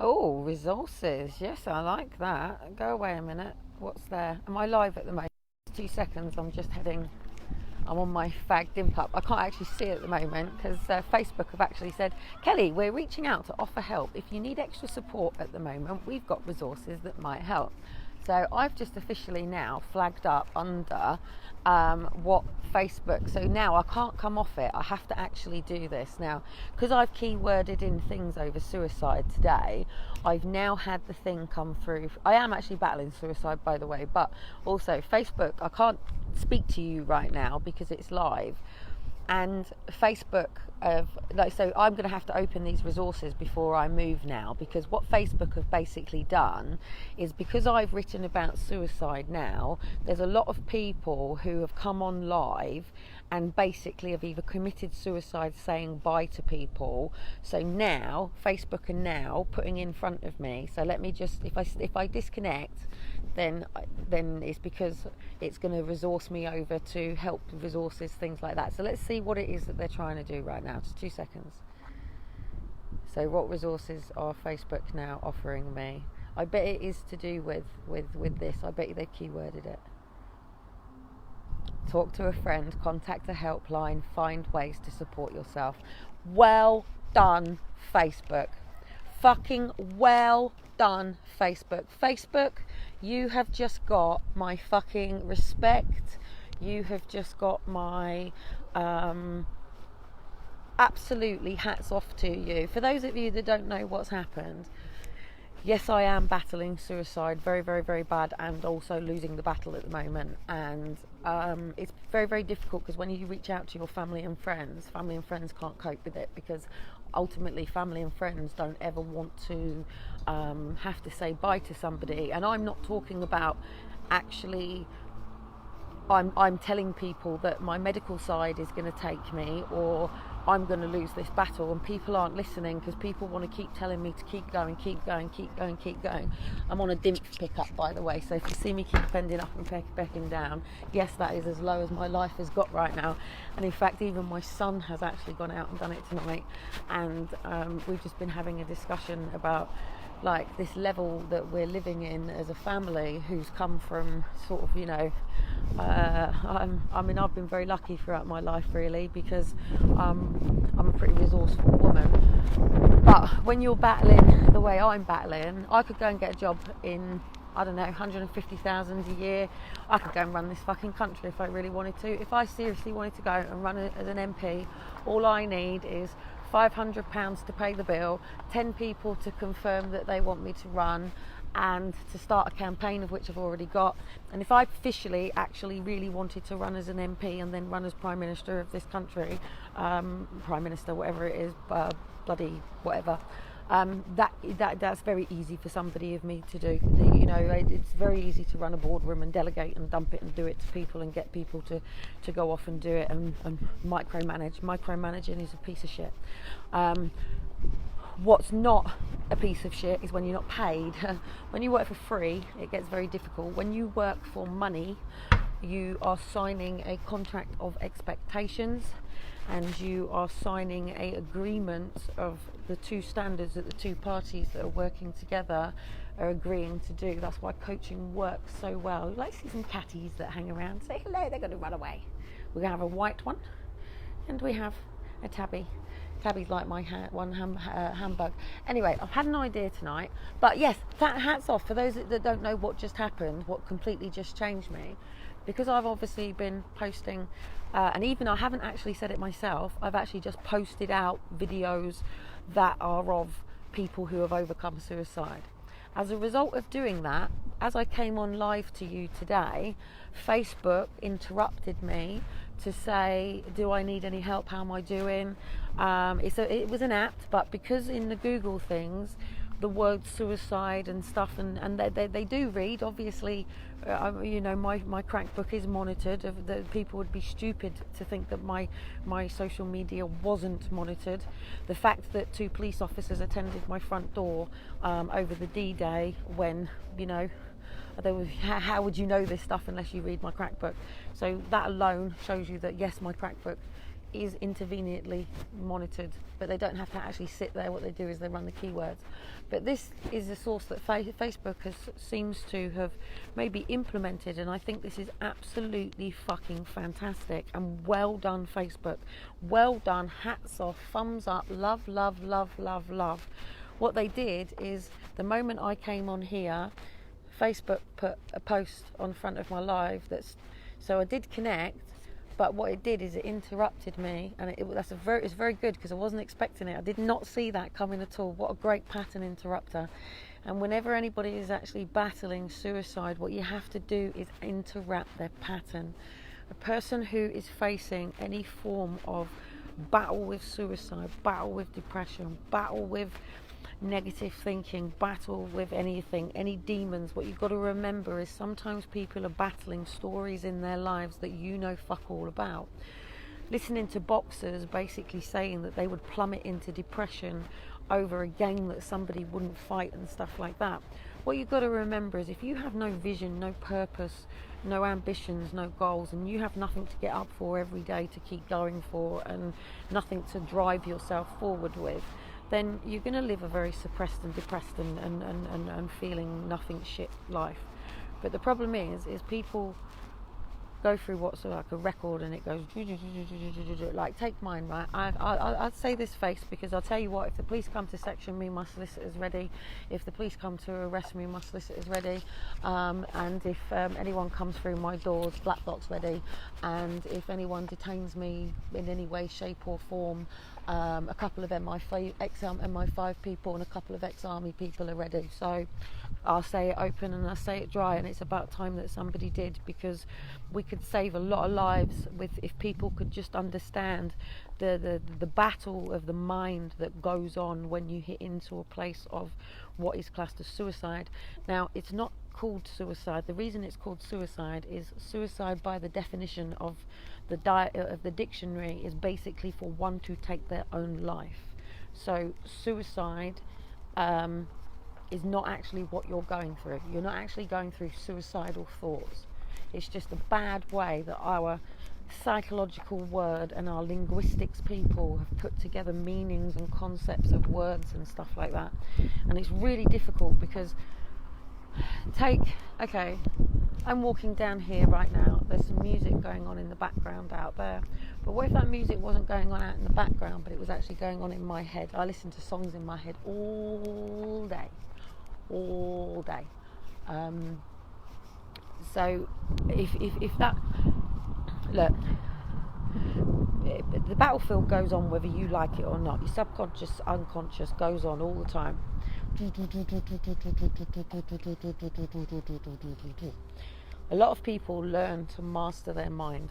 Oh, resources. Yes, I like that. Go away a minute. What's there? Am I live at the moment? 2 seconds. I'm just heading. I'm on my fagged in pup. I can't actually see it at the moment because Facebook have actually said, Kelly, we're reaching out to offer help. If you need extra support at the moment, we've got resources that might help. So I've just officially now flagged up under what Facebook, so now I can't come off it. I have to actually do this now because I've keyworded in things over suicide today. I've now had the thing come through. I am actually battling suicide, by the way, but also Facebook, I can't speak to you right now because it's live, and Facebook so I'm going to have to open these resources before I move now, because what Facebook have basically done is, because I've written about suicide now, there's a lot of people who have come on live and basically have either committed suicide saying bye to people. So now Facebook are now putting in front of me, so let me just, if I disconnect, then it's because it's going to resource me over to help resources, things like that. So let's see what it is that they're trying to do right now. Just 2 seconds. So what resources are Facebook now offering me? I bet it is to do with this. I bet they've keyworded it. Talk to a friend, contact a helpline, find ways to support yourself. Well done, Facebook. Fucking well done, Facebook. Facebook, you have just got my fucking respect. You have just got my absolutely hats off to you. For those of you that don't know what's happened, yes, I am battling suicide very, very, very bad, and also losing the battle at the moment. And it's very, very difficult because when you reach out to your family and friends can't cope with it, because ultimately family and friends don't ever want to have to say bye to somebody. And I'm not talking about actually, I'm telling people that my medical side is going to take me, or I'm going to lose this battle, and people aren't listening because people want to keep telling me to keep going, keep going, keep going, keep going. I'm on a DIMP pickup, by the way, so if you see me keep bending up and becking down, yes, that is as low as my life has got right now. And in fact, even my son has actually gone out and done it tonight, and we've just been having a discussion about like this level that we're living in as a family, who's come from sort of, you know, I mean, I've been very lucky throughout my life, really, because I'm a pretty resourceful woman. But when you're battling the way I'm battling, I could go and get a job in, I don't know, 150,000 a year. I could go and run this fucking country if I really wanted to. If I seriously wanted to go and run as an MP, all I need is £500 to pay the bill, 10 people to confirm that they want me to run, and to start a campaign, of which I've already got. And if I officially actually really wanted to run as an MP and then run as Prime Minister of this country, Prime Minister, whatever it is, bloody whatever, that's very easy for somebody of me to do. You know, it's very easy to run a boardroom and delegate and dump it and do it to people and get people to go off and do it and micromanage. Micromanaging is a piece of shit. What's not a piece of shit is when you're not paid. When you work for free, it gets very difficult. When you work for money, you are signing a contract of expectations, and you are signing an agreement of the two standards that the two parties that are working together are agreeing to do. That's why coaching works so well. You like see some catties that hang around, say hello, they're going to run away. We're going to have a white one, and we have a tabby. Tabby's like my handbug. Anyway, I've had an idea tonight, but yes, hats off for those that don't know what just happened, what completely just changed me, because I've obviously been posting, and even I haven't actually said it myself, I've actually just posted out videos that are of people who have overcome suicide. As a result of doing that, as I came on live to you today, Facebook interrupted me to say, do I need any help? How am I doing? It was an app, but because in the Google things, the word suicide and stuff, and they do read, obviously, you know, my crack book is monitored. The people would be stupid to think that my social media wasn't monitored. The fact that 2 police officers attended my front door over the D-Day, when, you know, how would you know this stuff unless you read my crack book? So that alone shows you that yes, my crack book is interveniently monitored, but they don't have to actually sit there. What they do is they run the keywords. But this is a source that Facebook seems to have maybe implemented, and I think this is absolutely fucking fantastic. And well done, Facebook. Well done. Hats off. Thumbs up. Love, love, love, love, love. What they did is, the moment I came on here, Facebook put a post on front of my live so I did connect, but what it did is it interrupted me, and it's very good, because I wasn't expecting it. I did not see that coming at all. What a great pattern interrupter. And whenever anybody is actually battling suicide, what you have to do is interrupt their pattern. A person who is facing any form of battle with suicide, battle with depression, battle with negative thinking, battle with anything, any demons, what you've got to remember is sometimes people are battling stories in their lives that you know fuck all about. Listening to boxers basically saying that they would plummet into depression over a game that somebody wouldn't fight and stuff like that. What you've got to remember is, if you have no vision, no purpose, no ambitions, no goals, and you have nothing to get up for every day to keep going for, and nothing to drive yourself forward with, then you're going to live a very suppressed and depressed and feeling nothing shit life. But the problem is people go through what's like a record, and it goes like, take mine, right? I'd say this face, because I'll tell you what, if the police come to section me, my solicitor's ready. If the police come to arrest me, my solicitor's ready. And if anyone comes through my doors, black box ready. And if anyone detains me in any way, shape or form, a couple of MI5 people and a couple of ex-army people are ready. So I'll say it open and I'll say it dry, and it's about time that somebody did, because we could save a lot of lives if people could just understand the battle of the mind that goes on when you hit into a place of what is classed as suicide. Now, it's not called suicide. The reason it's called suicide is suicide, by the definition of the dictionary, is basically for one to take their own life. So suicide is not actually what you're going through. You're not actually going through suicidal thoughts. It's just a bad way that our psychological word and our linguistics people have put together meanings and concepts of words and stuff like that. And it's really difficult, because I'm walking down here right now, there's some music going on in the background out there, but what if that music wasn't going on out in the background, but it was actually going on in my head? I listen to songs in my head all day. So if that, look, the battlefield goes on whether you like it or not. Your subconscious, unconscious goes on all the time. A lot of people learn to master their mind.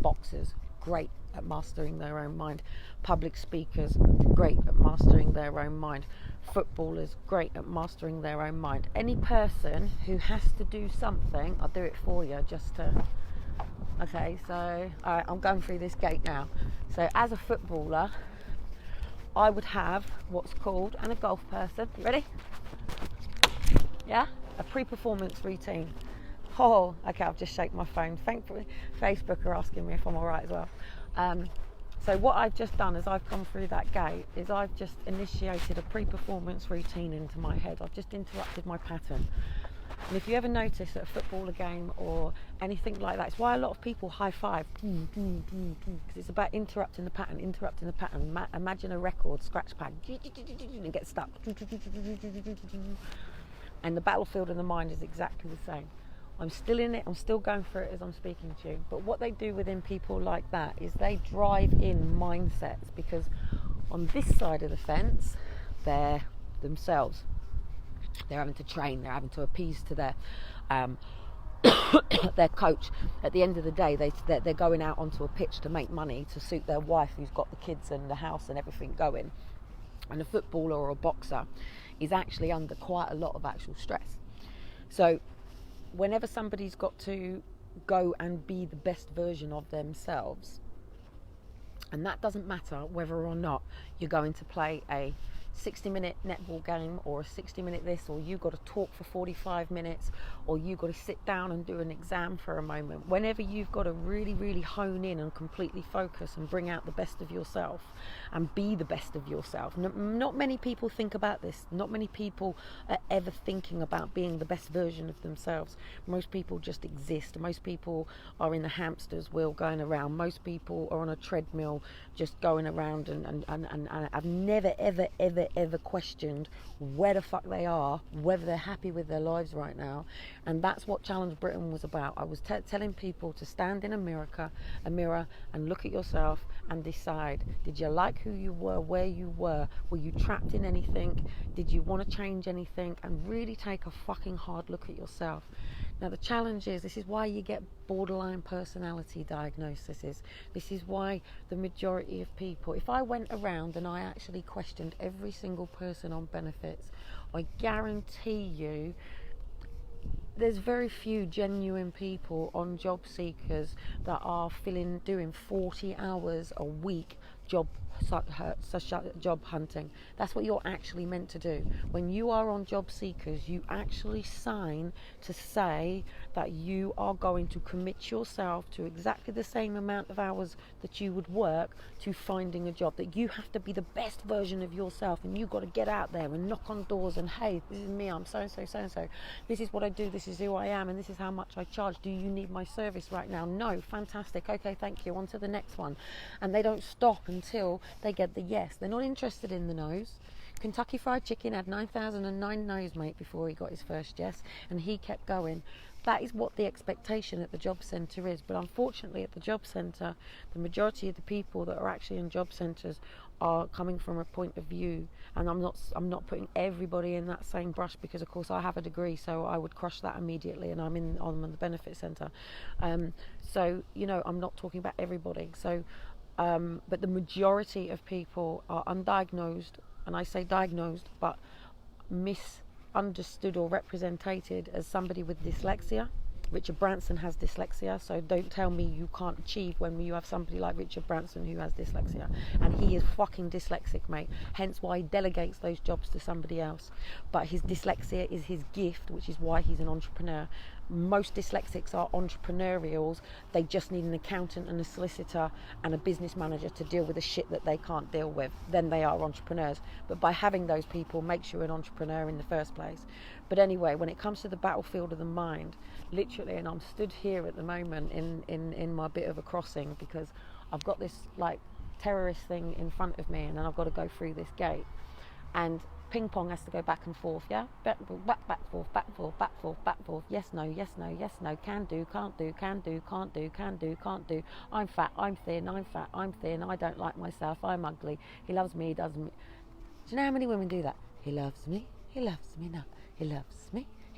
Boxers, great at mastering their own mind. Public speakers, great at mastering their own mind. Footballers, great at mastering their own mind. Any person who has to do something, I'll do it for you just to... Okay, so alright, I'm going through this gate now. So as a footballer, I would have what's called, and a golf person, you ready? Yeah? A pre-performance routine. Oh, okay, I've just shaken my phone. Thankfully, Facebook are asking me if I'm alright as well. So what I've just done as I've come through that gate is I've just initiated a pre-performance routine into my head. I've just interrupted my pattern. And if you ever notice at a footballer game or anything like that, it's why a lot of people high five, because it's about interrupting the pattern. Imagine a record scratch pad and get stuck. And the battlefield in the mind is exactly the same. I'm still in it, I'm still going through it as I'm speaking to you. But what they do within people like that is they drive in mindsets, because on this side of the fence, they're themselves. They're having to train, they're having to appease to their their coach. At the end of the day, they're going out onto a pitch to make money to suit their wife who's got the kids and the house and everything going. And a footballer or a boxer is actually under quite a lot of actual stress. So whenever somebody's got to go and be the best version of themselves, and that doesn't matter whether or not you're going to play a 60-minute netball game, or a 60-minute this, or you got to talk for 45 minutes, or you got to sit down and do an exam for a moment. Whenever you've got to really, really hone in and completely focus and bring out the best of yourself and be the best of yourself. Not many people think about this. Not many people are ever thinking about being the best version of themselves. Most people just exist. Most people are in the hamster's wheel going around. Most people are on a treadmill just going around, and I've never ever questioned where the fuck they are, whether they're happy with their lives right now. And that's what Challenge Britain was about. I was telling people to stand in a mirror and look at yourself and decide, did you like who you were, where you were you trapped in anything, did you want to change anything, and really take a fucking hard look at yourself. Now the challenge is, this is why you get borderline personality diagnoses. This is why the majority of people, if I went around and I actually questioned every single person on benefits, I guarantee you there's very few genuine people on Job Seekers that are doing 40 hours a week job hunting. That's what you're actually meant to do. When you are on Job Seekers, you actually sign to say that you are going to commit yourself to exactly the same amount of hours that you would work to finding a job. That you have to be the best version of yourself, and you've got to get out there and knock on doors and, hey, this is me, I'm so-and-so, this is what I do, this is who I am, and this is how much I charge. Do you need my service right now? No. Fantastic. Okay, thank you. On to the next one. And they don't stop until they get the yes. They're not interested in the no's. Kentucky Fried Chicken had 9,009 no's, mate, before he got his first yes, and he kept going. That is what the expectation at the job centre is. But unfortunately, at the job centre, the majority of the people that are actually in job centres are coming from a point of view, and I'm not putting everybody in that same brush, because of course I have a degree, so I would crush that immediately, and I'm on the benefit centre. So I'm not talking about everybody. So but the majority of people are undiagnosed, and I say diagnosed, but misunderstood or represented as somebody with dyslexia. Richard Branson has dyslexia, so don't tell me you can't achieve when you have somebody like Richard Branson who has dyslexia. And he is fucking dyslexic, mate. Hence why he delegates those jobs to somebody else. But his dyslexia is his gift, which is why he's an entrepreneur. Most dyslexics are entrepreneurials. They just need an accountant and a solicitor and a business manager to deal with the shit that they can't deal with. Then they are entrepreneurs. But by having those people makes you an entrepreneur in the first place. But anyway, when it comes to the battlefield of the mind, literally, and I'm stood here at the moment in my bit of a crossing, because I've got this like terrorist thing in front of me, and then I've got to go through this gate, and ping pong has to go back and forth, yeah? Back forth, back forth, yes, no, can do, can't do, can do, can't do, I'm fat, I'm thin, I don't like myself, I'm ugly, he loves me, he doesn't. Do you know how many women do that? He loves me now, he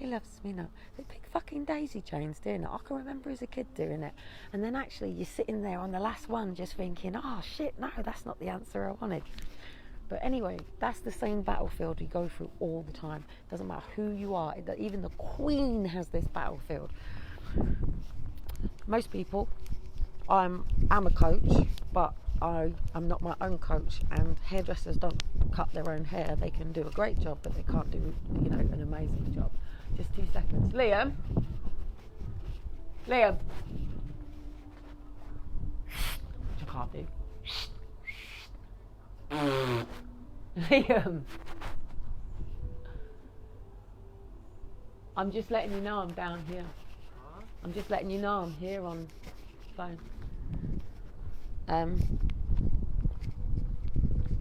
loves me now. They big fucking daisy chains doing it. I can remember as a kid doing it. And then actually you're sitting there on the last one just thinking, oh shit, no, that's not the answer I wanted. But anyway, that's the same battlefield you go through all the time. Doesn't matter who you are. Even the Queen has this battlefield. Most people, I'm a coach, but I am not my own coach, and hairdressers don't cut their own hair. They can do a great job, but they can't do, an amazing job. Just 2 seconds. Liam. What you can't do. Liam. I'm just letting you know I'm down here. I'm just letting you know I'm here on phone.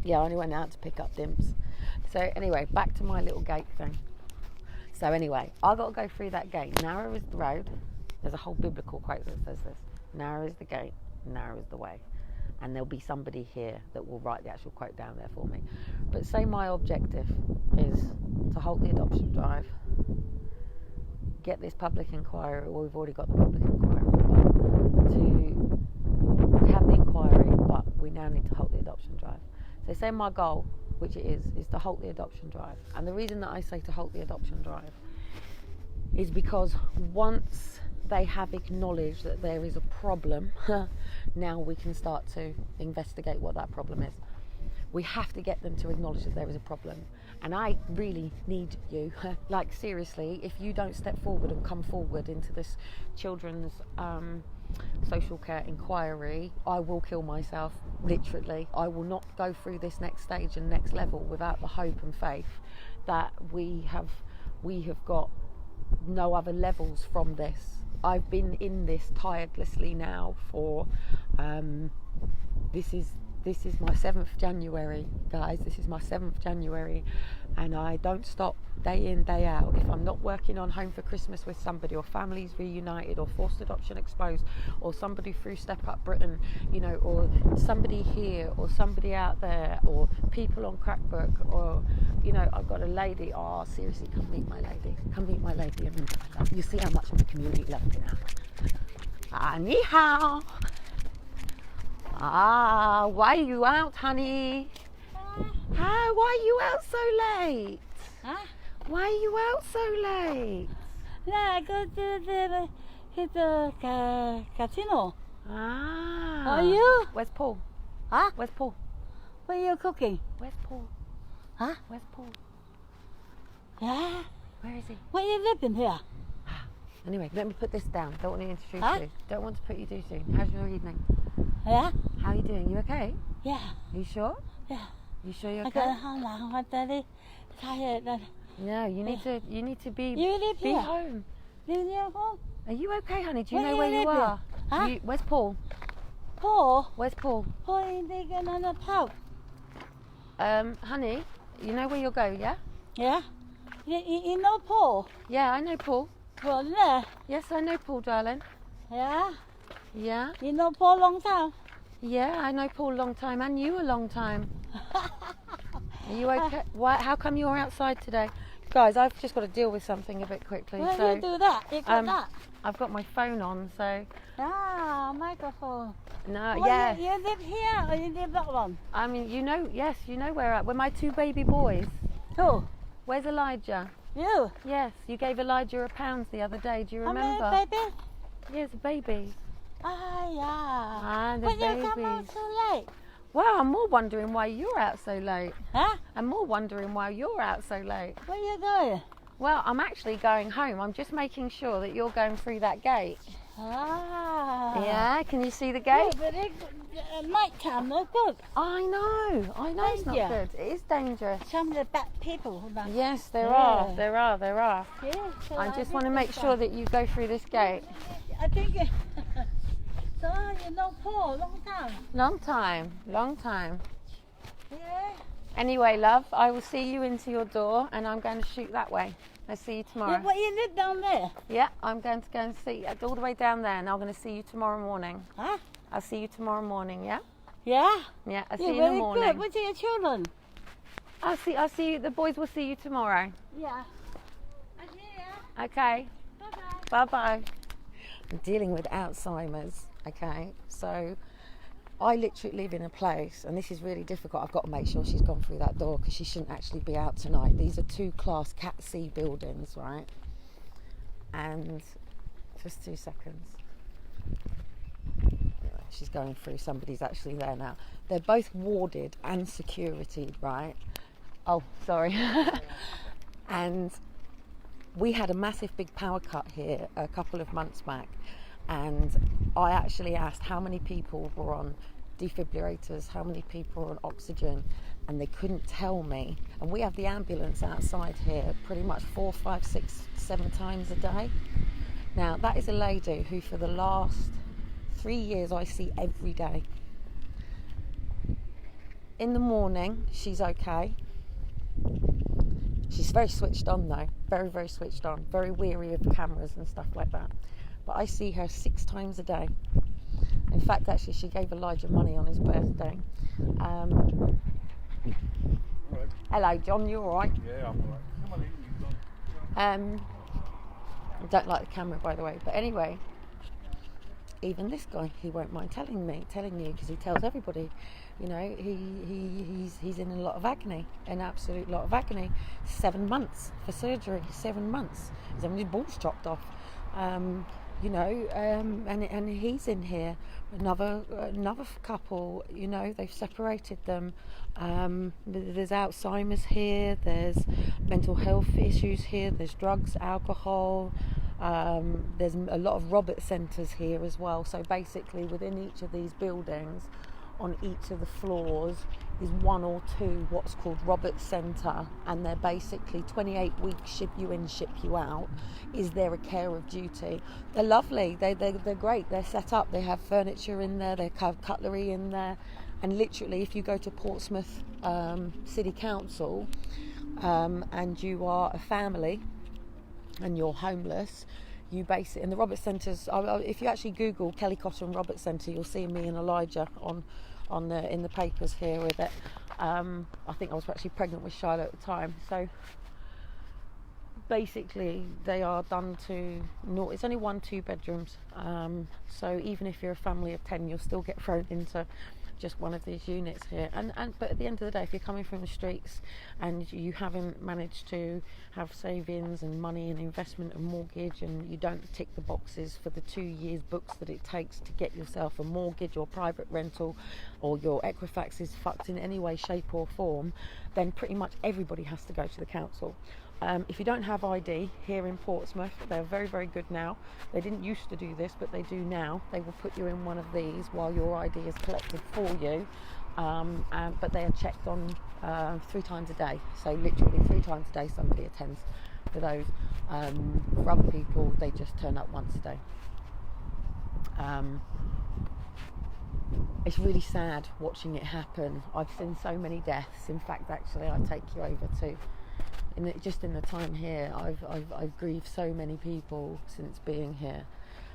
Yeah, I only went out to pick up Dimps. So anyway, back to my little gate thing. So anyway, I got to go through that gate. Narrow is the road. There's a whole biblical quote that says this. Narrow is the gate, narrow is the way. And there'll be somebody here that will write the actual quote down there for me. But say my objective is to halt the adoption drive, get this public inquiry, well, we've already got the public inquiry, we have the inquiry, but we now need to halt the adoption drive. So say my goal, which it is to halt the adoption drive. And the reason that I say to halt the adoption drive is because once they have acknowledged that there is a problem, now we can start to investigate what that problem is. we have to get them to acknowledge that there is a problem. And I really need you, like seriously, if you don't step forward and come forward into this children's social care inquiry, I will kill myself, literally. I will not go through this next stage and next level without the hope and faith that we have got no other levels from this. I've been in this tirelessly now for this is my 7th January, guys. This is my 7th January, and I don't stop day in, day out. If I'm not working on Home for Christmas with somebody, or Families Reunited, or Forced Adoption Exposed, or somebody through Step Up Britain, you know, or somebody here, or somebody out there, or people on Crackbook, or, you know, I've got a lady. Oh, seriously, come meet my lady. Come meet my lady. You see how much my community loves me now. Ni hao. Why are you out, honey? Why are you out so late? Huh? Why are you out so late? I go to the casino. Are you? Where's Paul? Huh? Where's Paul? What are you cooking? Where's Paul? Huh? Where's Paul? Yeah. Where is he? Where you living here? Anyway, let me put this down. Don't want to introduce Huh? you. Don't want to put you too soon. How's your evening? Yeah. How are you doing? You okay? Yeah. You sure? Yeah. You sure you're I okay? got home now. I'm very tired. No, you need to be You live be here? home. Live near home? Are you okay, honey? Do you Where know you where you living? are? Huh? Where's Paul? Paul? Where's Paul? Paul in the another house. Honey, you know where you'll go, yeah? Yeah. You know Paul? Yeah, I know Paul. Paul there? Yes, I know Paul, darling. Yeah. Yeah? You know Paul long time? Yeah, I know Paul a long time, and you a long time. Are you okay? Why? How come you're outside today? Guys, I've just got to deal with something a bit quickly. Why so you do that? You got that? I've got my phone on, so Ah, microphone. no, Well, yeah. You live here or you live that one? I mean, yes, you know where my 2 baby boys. Who? Where's Elijah? You? Yes, you gave Elijah £1 the other day. Do you How remember? many baby? Yes, a baby. Ah, yeah. Ah, the But you come out babies. too late. Well, I'm more wondering why you're out so late. Huh? I'm more wondering why you're out so late. Where you going? Well, I'm actually going home. I'm just making sure that you're going through that gate. Ah. Yeah, can you see the Yeah, gate? but night time, no good. I know it's not Danger. good. It is dangerous. Some of the bad people. Yes, there Yeah. are. Yeah, so I just think want to make this sure one. that you go through this gate. I think. So you know Paul long time. Long time. Yeah. Anyway, love, I will see you into your door, and I'm going to shoot that way. I'll see you tomorrow. Yeah, but you live down there. Yeah, I'm going to go and see all the way down there, and I'm going to see you tomorrow morning. Huh? I'll see you tomorrow morning. Yeah. Yeah. Yeah, I'll see Yeah, you in the very morning. good. What are your children? I'll see you. The boys will see you tomorrow. Yeah. I see ya. Okay. Bye-bye. Bye-bye. I'm dealing with Alzheimer's. Okay, so I literally live in a place, and this is really difficult. I've got to make sure she's gone through that door because she shouldn't actually be out tonight. These are 2-class Cat C buildings, right? And just 2 seconds. She's going through. Somebody's actually there now. They're both warded and securityed, right? Oh, sorry. And we had a massive big power cut here a couple of months back, and I actually asked how many people were on defibrillators, how many people were on oxygen, and they couldn't tell me. And we have the ambulance outside here pretty much 4, 5, 6, 7 times a day. Now, that is a lady who for the last 3 years I see every day. In the morning, she's okay. She's very switched on though, very, very switched on, very weary of cameras and stuff like that. But I see her 6 times a day. In fact, actually, she gave Elijah money on his birthday. Right. Hello, John, you all right? Yeah, I'm alright. Come on in, you've done. I don't like the camera, by the way. But anyway, even this guy, he won't mind telling you, because he tells everybody. You know, he's in a lot of agony, an absolute lot of agony. 7 months for surgery, 7 months. He's having his balls chopped off. you know, and he's in here. Another couple, you know, they've separated them. There's Alzheimer's here. There's mental health issues here. There's drugs, alcohol. There's a lot of Robert centres here as well. So basically, within each of these buildings, on each of the floors, is one or two what's called Robert Centre, and they're basically 28 weeks, ship you in, ship you out. Is there a care of duty? They're lovely. They're great. They're set up. They have furniture in there. They have cutlery in there. And literally, if you go to Portsmouth City Council and you are a family and you're homeless, you base it in the Robert Centres. If you actually Google Kelly Cotton Robert Centre, you'll see me and Elijah in the papers here with it. I think I was actually pregnant with Shiloh at the time. So basically, they are done to. No, it's only 1-2 bedrooms. So even if you're a family of 10, you'll still get thrown into just one of these units here. But at the end of the day, if you're coming from the streets and you haven't managed to have savings and money and investment and mortgage, and you don't tick the boxes for the 2 years books that it takes to get yourself a mortgage or private rental, or your Equifax is fucked in any way, shape or form, then pretty much everybody has to go to the council. If you don't have ID here in Portsmouth, they're very, very good now. They didn't used to do this, but they do now. They will put you in one of these while your ID is collected for you. But they are checked on 3 times a day. So literally 3 times a day somebody attends for those. For other people, they just turn up once a day. It's really sad watching it happen. I've seen so many deaths. In fact, actually, I take you over to... just in the time here, I've grieved so many people since being here.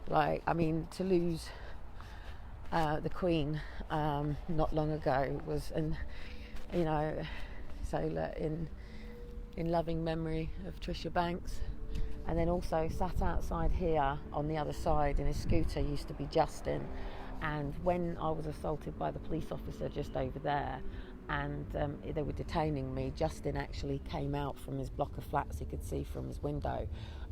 Like, I mean, to lose the Queen not long ago was, and you know, so in loving memory of Trisha Banks. And then also sat outside here on the other side in his scooter used to be Justin. And when I was assaulted by the police officer just over there, and they were detaining me, Justin actually came out from his block of flats he could see from his window,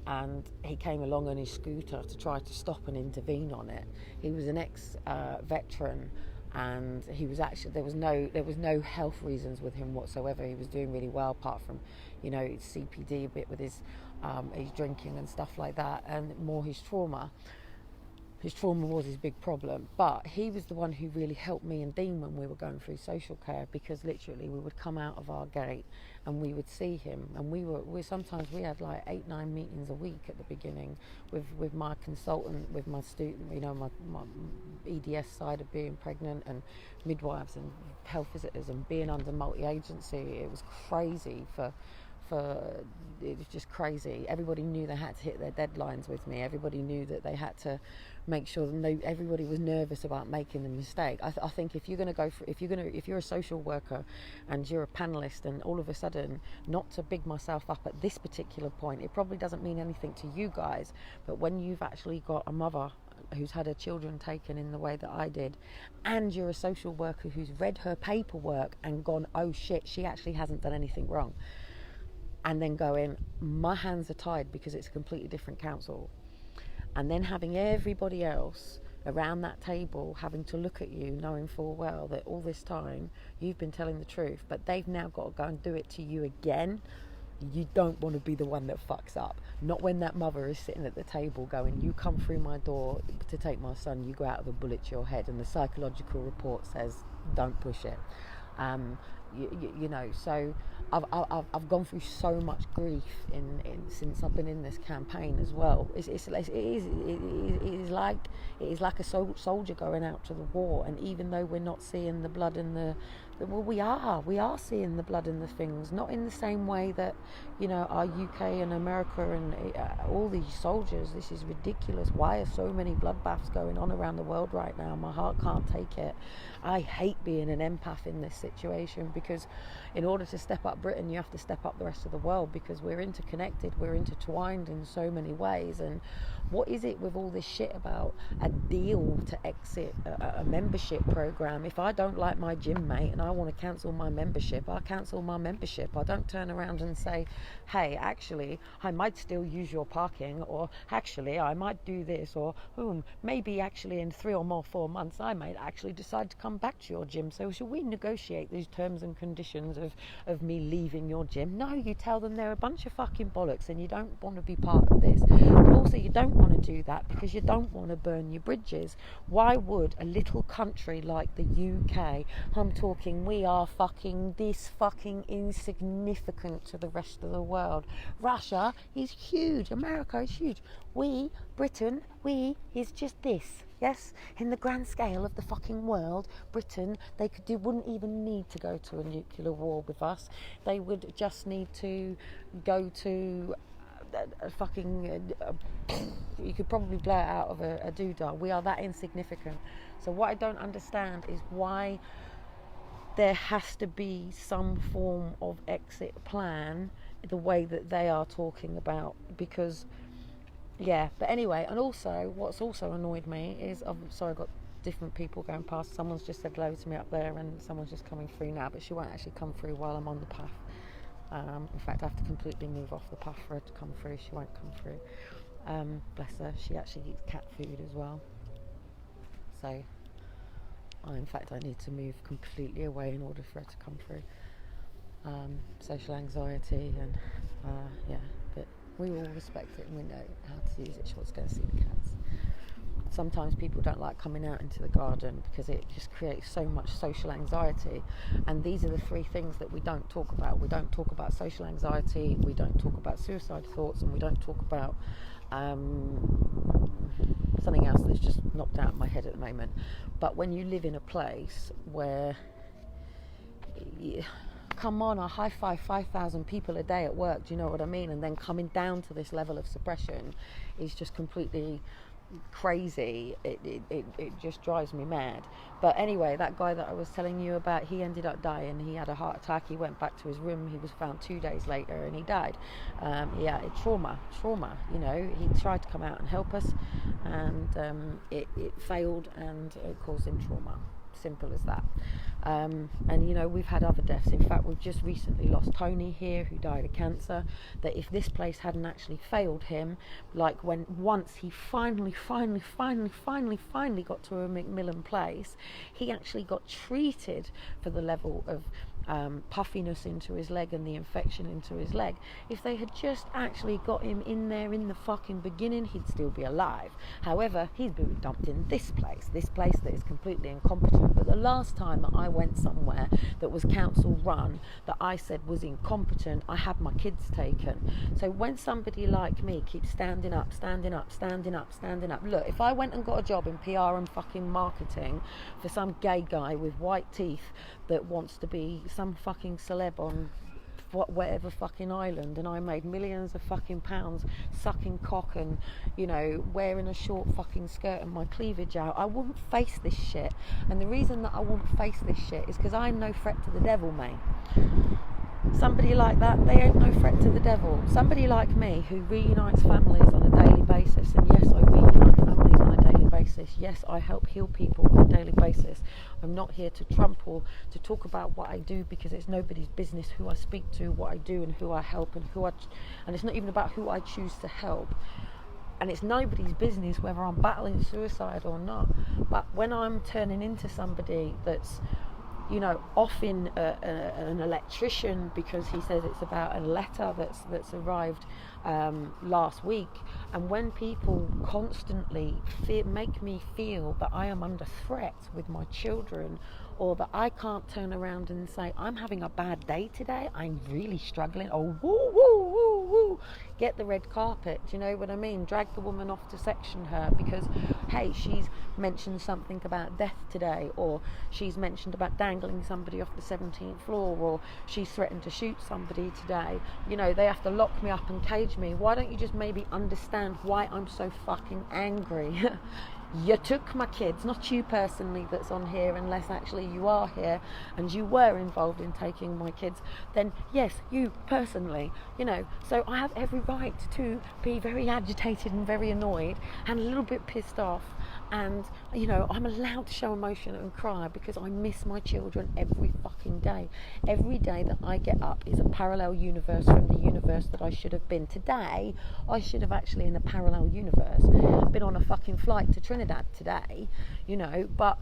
and he came along on his scooter to try to stop and intervene on it. He was an ex-veteran, and he was actually there was no health reasons with him whatsoever. He was doing really well, apart from, you know, CPD a bit with his drinking and stuff like that, and more his trauma. His trauma was his big problem, but he was the one who really helped me and Dean when we were going through social care, because literally we would come out of our gate and we would see him, and we sometimes had like 8-9 meetings a week at the beginning with my consultant, with my student, you know, my EDS side of being pregnant, and midwives and health visitors, and being under multi-agency. It was crazy it was just crazy. Everybody knew they had to hit their deadlines with me. Everybody knew that they had to make sure everybody was nervous about making the mistake. I think if you're a social worker and you're a panelist, and all of a sudden, not to big myself up at this particular point, it probably doesn't mean anything to you guys, but when you've actually got a mother who's had her children taken in the way that I did, and you're a social worker who's read her paperwork and gone, oh shit, she actually hasn't done anything wrong, and then going, my hands are tied because it's a completely different council, and then having everybody else around that table having to look at you, knowing full well that all this time you've been telling the truth, but they've now got to go and do it to you again. You don't want to be the one that fucks up. Not when that mother is sitting at the table going, you come through my door to take my son, you go out with a bullet to your head, and the psychological report says don't push it. You know, so I've gone through so much grief since I've been in this campaign as well. It is like a soldier going out to the war, and even though we're not seeing the blood and well, we are seeing the blood and the things, not in the same way that, you know, our UK and America and all these soldiers. This is ridiculous. Why are so many bloodbaths going on around the world right now? My heart can't take it. I hate being an empath in this situation, because in order to step up Britain, you have to step up the rest of the world, because we're interconnected, we're intertwined in so many ways. And What is it with all this shit about a deal to exit a membership program? If I don't like my gym mate and I want to cancel my membership, I cancel my membership. I don't turn around and say, hey, actually, I might still use your parking, or actually, I might do this, or maybe actually in 3 or 4 months, I might actually decide to come back to your gym. So should we negotiate these terms and conditions of me leaving your gym? No, you tell them they're a bunch of fucking bollocks and you don't want to be part of this. But also, you don't want to do that because you don't want to burn your bridges. Why would a little country like the UK, I'm talking, we are fucking this fucking insignificant to the rest of the world. Russia is huge. America is huge. We, Britain, is just this. Yes, in the grand scale of the fucking world, Britain, wouldn't even need to go to a nuclear war with us. They would just need to go to a fucking you could probably blow it out of a doodah. We are that insignificant. So what I don't understand is why there has to be some form of exit plan the way that they are talking about, because but anyway. And also what's also annoyed me is, I've got different people going past. Someone's just said hello to me up there and someone's just coming through now, but she won't actually come through while I'm on the path. In fact, I have to completely move off the path for her to come through. She won't come through. Bless her. She actually eats cat food as well. So, in fact, I need to move completely away in order for her to come through. Social anxiety and but we all respect it and we know how to use it. She wants to go and see the cats. Sometimes people don't like coming out into the garden because it just creates so much social anxiety, and these are the 3 things that we don't talk about. We don't talk about social anxiety, we don't talk about suicide thoughts, and we don't talk about something else that's just knocked out of my head at the moment. But when you live in a place where come on, I high-five 5,000 people a day at work, do you know what I mean? And then coming down to this level of suppression is just completely crazy. It just drives me mad. But anyway, that guy that I was telling you about, he ended up dying. He had a heart attack. He went back to his room. He was found 2 days later and he died. He had trauma, you know. He tried to come out and help us, and it failed, and it caused him trauma. Simple as that. And you know, we've had other deaths. In fact, we've just recently lost Tony here, who died of cancer. That if this place hadn't actually failed him, like when once he finally got to a Macmillan Place, he actually got treated for the level of puffiness into his leg and the infection into his leg. If they had just actually got him in there in the fucking beginning, he'd still be alive. However, he's been dumped in this place that is completely incompetent. But the last time that I went somewhere that was council run that I said was incompetent, I had my kids taken. So when somebody like me keeps standing up, look, if I went and got a job in PR and fucking marketing for some gay guy with white teeth that wants to be some fucking celeb on whatever fucking island, and I made millions of fucking pounds sucking cock and, you know, wearing a short fucking skirt and my cleavage out, I wouldn't face this shit. And the reason that I wouldn't face this shit is because I'm no threat to the devil, mate. Somebody like that, they ain't no threat to the devil. Somebody like me who reunites families on a daily basis, and yes, I reunite families on a daily basis. Yes, I help heal people on a daily basis. I'm not here to trump or to talk about what I do, because it's nobody's business who I speak to, what I do, and who I help, and and it's not even about who I choose to help. And it's nobody's business whether I'm battling suicide or not. But when I'm turning into somebody that's, you know, off in an electrician because he says it's about a letter that's arrived last week, and when people constantly make me feel that I am under threat with my children, or that I can't turn around and say, I'm having a bad day today, I'm really struggling, oh, woo, woo, woo, woo, get the red carpet, do you know what I mean? Drag the woman off to section her because, hey, she's mentioned something about death today, or she's mentioned about dangling somebody off the 17th floor, or she's threatened to shoot somebody today. You know, they have to lock me up and cage me. Why don't you just maybe understand why I'm so fucking angry? You took my kids, not you personally that's on here, unless actually you are here and you were involved in taking my kids, then yes, you personally, you know. So I have every right to be very agitated and very annoyed and a little bit pissed off, and you know, I'm allowed to show emotion and cry because I miss my children every fucking day. Every day that I get up is a parallel universe from the universe that I should have been. Today I should have actually, in a parallel universe, been on a fucking flight to Trinidad today, you know, but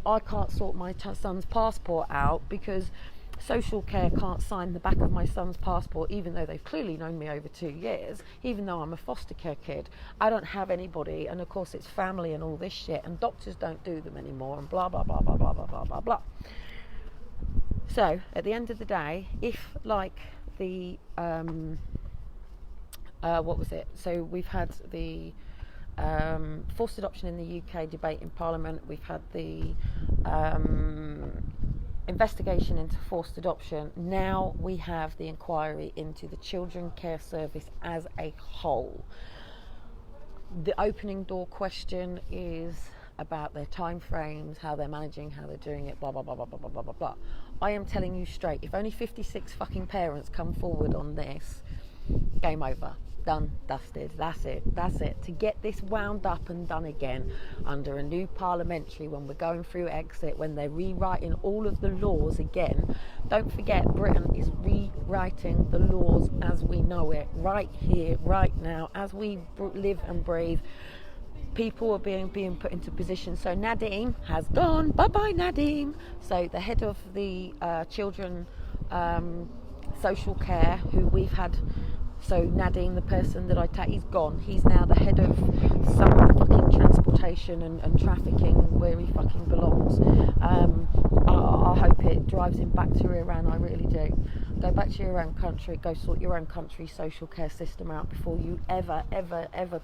I can't sort my son's passport out because social care can't sign the back of my son's passport, even though they've clearly known me over 2 years, even though I'm a foster care kid. I don't have anybody, and of course it's family and all this shit, and doctors don't do them anymore, and blah blah blah blah blah blah blah blah blah. So at the end of the day, if like the what was it, so we've had the forced adoption in the UK debate in Parliament, we've had the investigation into forced adoption, now we have the inquiry into the Children Care Service as a whole. The opening door question is about their time frames, how they're managing, how they're doing it, blah blah blah blah blah blah blah blah. I am telling you straight, if only 56 fucking parents come forward on this, game over. Done, dusted, that's it. To get this wound up and done again under a new parliamentary, when we're going through exit, when they're rewriting all of the laws again. Don't forget, Britain is rewriting the laws as we know it, right here, right now, as we live and breathe. People are being put into position. So Nadine has gone, bye-bye Nadine. So the head of the children social care, who we've had, so Nadine, the person that I take, he's gone. He's now the head of some fucking transportation and trafficking where he fucking belongs. I hope it drives him back to Iran, I really do. Go back to your own country, go sort your own country's social care system out before you ever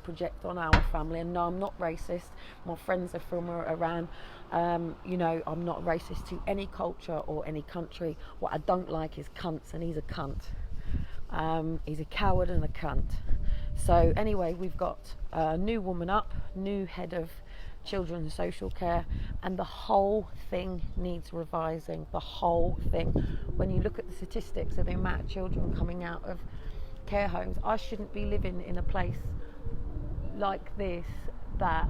project on our family. And no, I'm not racist. My friends are from Iran. You know, I'm not racist to any culture or any country. What I don't like is cunts, and he's a cunt. He's a coward and a cunt. So anyway, we've got a new woman up, new head of children's social care, and the whole thing needs revising. The whole thing. When you look at the statistics of the amount of children coming out of care homes, I shouldn't be living in a place like this that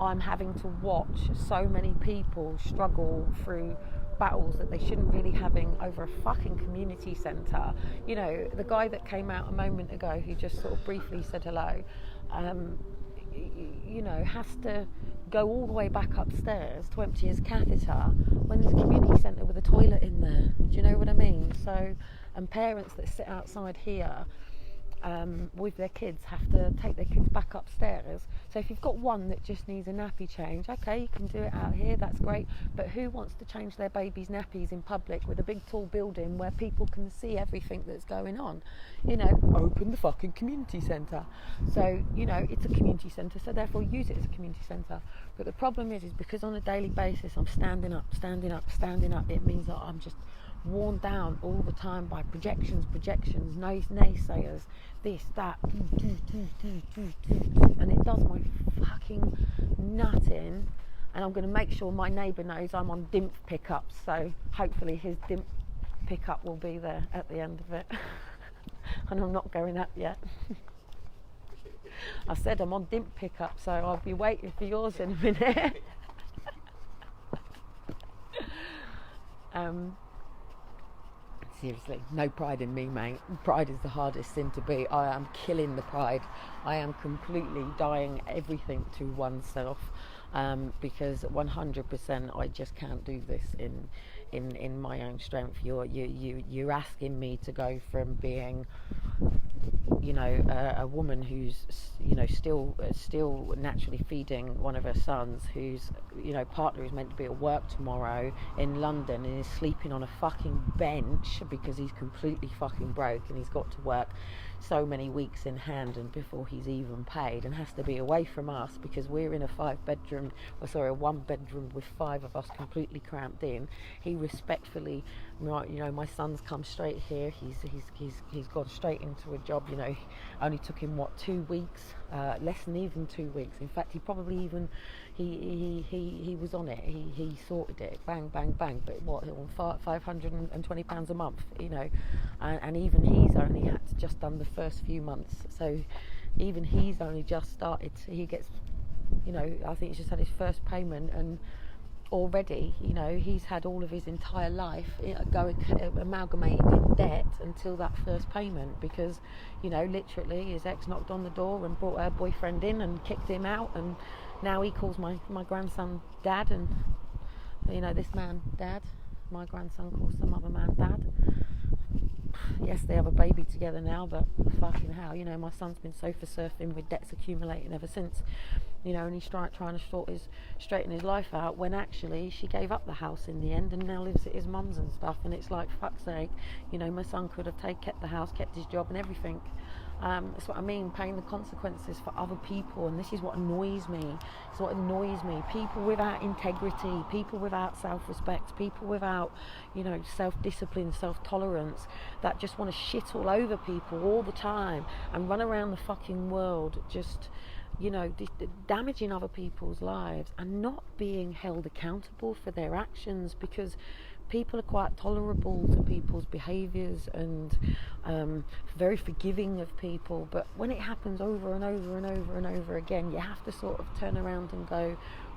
I'm having to watch so many people struggle through battles that they shouldn't really having over a fucking community centre. You know, the guy that came out a moment ago who just sort of briefly said hello, you know, has to go all the way back upstairs to empty his catheter when there's a community centre with a toilet in there. Do you know what I mean? So, and parents that sit outside here with their kids have to take their kids back upstairs. So if you've got one that just needs a nappy change, okay, you can do it out here, that's great. But who wants to change their baby's nappies in public with a big tall building where people can see everything that's going on? You know, open the fucking community centre. So, you know, it's a community centre, so therefore use it as a community centre. But the problem is because on a daily basis I'm standing up, it means that I'm just worn down all the time by projections, naysayers, this, that, and it does my fucking nut in. And I'm going to make sure my neighbour knows I'm on DIMP pickups, so hopefully his DIMP pickup will be there at the end of it. And I'm not going up yet. I said I'm on DIMP pickup, so I'll be waiting for yours in a minute. Seriously, no pride in me, mate. Pride is the hardest sin to be. I am killing the pride. I am completely dying everything to oneself, because 100% I just can't do this in my own strength. You're asking me to go from being, you know, a woman who's, you know, still naturally feeding one of her sons, whose, you know, partner is meant to be at work tomorrow in London and is sleeping on a fucking bench because he's completely fucking broke and he's got to work so many weeks in hand and before he's even paid, and has to be away from us because we're in a one bedroom with 5 of us completely cramped in. He respectfully, you know, my son's come straight here, he's gone straight into a job, you know, know, only took him 2 weeks, less than even 2 weeks. In fact, he probably even he was on it. He sorted it, bang bang bang. But what, £520 a month, you know, and even he's only had to just done the first few months. So even he's only just started. He gets, you know, I think he's just had his first payment, and already, you know, he's had all of his entire life amalgamated in debt until that first payment, because, you know, literally his ex knocked on the door and brought her boyfriend in and kicked him out, and now he calls my grandson dad, and, you know, this man dad, my grandson calls some other man dad. Yes, they have a baby together now, but fucking hell, you know, my son's been sofa surfing with debts accumulating ever since, you know, and he's trying to straighten his life out, when actually she gave up the house in the end and now lives at his mum's and stuff. And it's like, fuck's sake, you know, my son could have kept the house, kept his job and everything. That's what I mean, paying the consequences for other people. And this is what annoys me. It's what annoys me. People without integrity, people without self-respect, people without, you know, self-discipline, self-tolerance, that just want to shit all over people all the time and run around the fucking world just, you know, damaging other people's lives and not being held accountable for their actions, because people are quite tolerable to people's behaviours and very forgiving of people. But when it happens over and over and over and over again, you have to sort of turn around and go,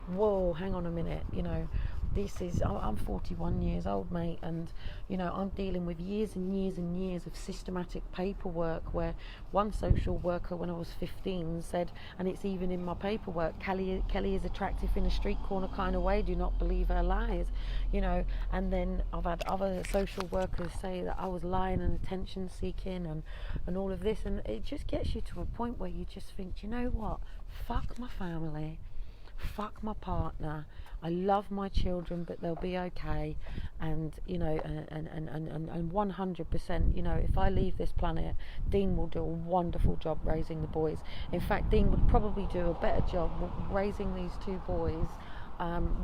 whoa, hang on a minute, you know, I'm 41 years old, mate, and, you know, I'm dealing with years and years and years of systematic paperwork, where one social worker when I was 15 said, and it's even in my paperwork, Kelly is attractive in a street corner kind of way, do not believe her lies, you know. And then I've had other social workers say that I was lying and attention seeking and all of this, and it just gets you to a point where you just think, you know what, fuck my family, fuck my partner, I love my children, but they'll be okay. And, you know, and 100%, you know, if I leave this planet, Dean will do a wonderful job raising the boys. In fact, Dean would probably do a better job raising these two boys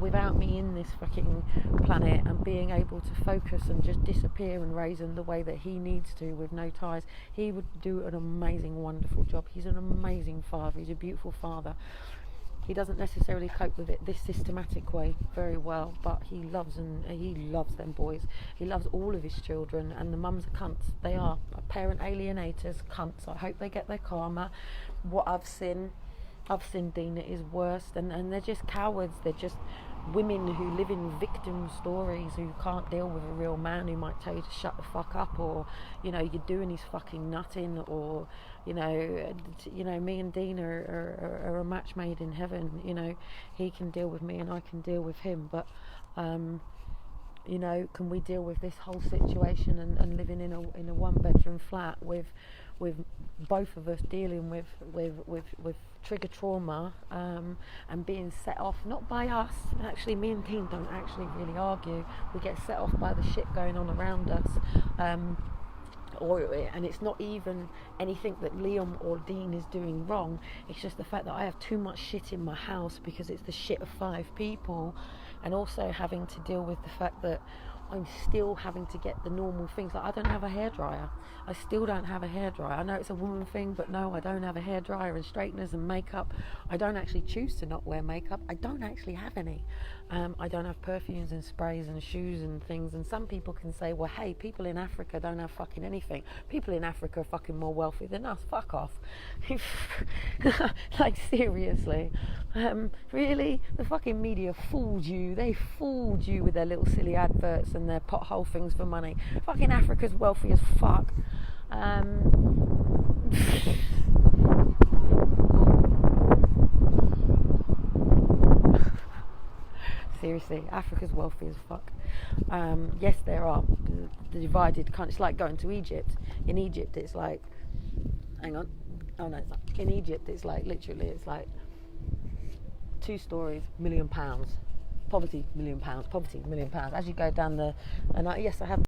without me in this fucking planet, and being able to focus and just disappear and raise them the way that he needs to, with no ties. He would do an amazing, wonderful job. He's an amazing father. He's a beautiful father. He doesn't necessarily cope with it this systematic way very well, but he loves them boys. He loves all of his children, and the mums are cunts. They are parent alienators, cunts. I hope they get their karma. What I've seen Dean, it is worse, and they're just cowards. They're just women who live in victim stories, who can't deal with a real man who might tell you to shut the fuck up, or, you know, you're doing his fucking nutting, or, you know, me and Dean are a match made in heaven. You know, he can deal with me and I can deal with him, but you know, can we deal with this whole situation and living in a one bedroom flat with both of us dealing with trigger trauma and being set off, not by us, actually me and Dean don't actually really argue, we get set off by the shit going on around us, and it's not even anything that Liam or Dean is doing wrong, it's just the fact that I have too much shit in my house because it's the shit of 5 people, and also having to deal with the fact that I'm still having to get the normal things. Like, I don't have a hairdryer. I still don't have a hairdryer. I know it's a woman thing, but no, I don't have a hairdryer and straighteners and makeup. I don't actually choose to not wear makeup. I don't actually have any. I don't have perfumes and sprays and shoes and things. And some people can say, well, hey, people in Africa don't have fucking anything. People in Africa are fucking more wealthy than us. Fuck off. Like, seriously. Really? The fucking media fooled you. They fooled you with their little silly adverts and their pothole things for money. Fucking Africa's wealthy as fuck. Seriously, Africa's wealthy as fuck. Yes, there are the divided countries. It's like going to Egypt. In Egypt, it's like, hang on, oh no, it's like, in Egypt, it's like literally, it's like 2 stories, £1 million. Poverty, £1 million. Poverty, £1 million. As you go down the, and yes, I have